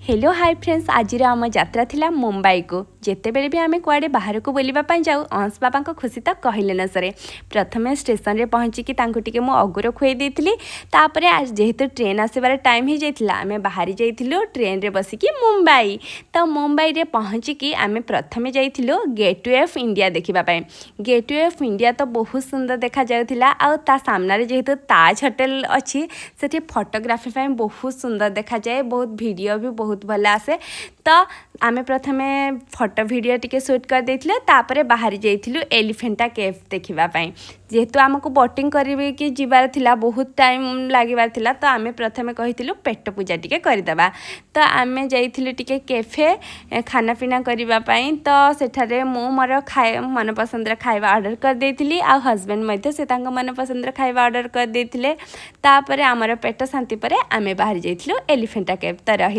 hello hi friends आज आम यात्रा थिला मुंबई को जिते बेले भी आम कुआडे बाहर को बुलापी जाऊ अंश बाबा को खुशी तो कहले न सरे प्रथम स्टेशन रे पहुँचिकी मु अगुर खुई देती तापर आज जेहेतु ट्रेन आसबार टाइम हो जाता आम बाहरी जाइलु ट्रेन रे बसिकी मुंबई तो मुंबई रे पहुँचिकी आम प्रथमे जाइलु गेटवे ऑफ इंडिया देखापी गेटवे ऑफ इंडिया तो बहुत सुंदर देखा जाउथिला आ ता सामने जेहेतु ताज होटेल अच्छी से फोटोग्राफी बहुत सुंदर देखा जाए बहुत वीडियो भी बहुत भल आसे तो आमे प्रथमे फोटो वीडियो टिके शूट कर देथिले तापरे बाहर जाइथिलु एलिफेंटा केव देखिबापई जेहेतु आमको बोटिंग करिवे कि जिबार थिला बहुत टाइम लागिबार थिला तो आमे प्रथमे कहिथिलु पेट पूजा टिके करिदबा तो आमे जाइथिलु टिके कैफे खाना पीना करिबापई तो सेठारे मो मोर खाए मन पसंद खाଇବା ऑर्डर कर देथिली आ हस्बैंड मध्ये से तांको मन पसंद खाଇବା ऑर्डर कर देथिले तापरे हमर पेट शांति परे आमे बाहर जाइथिलु एलिफेंटा केव तो रही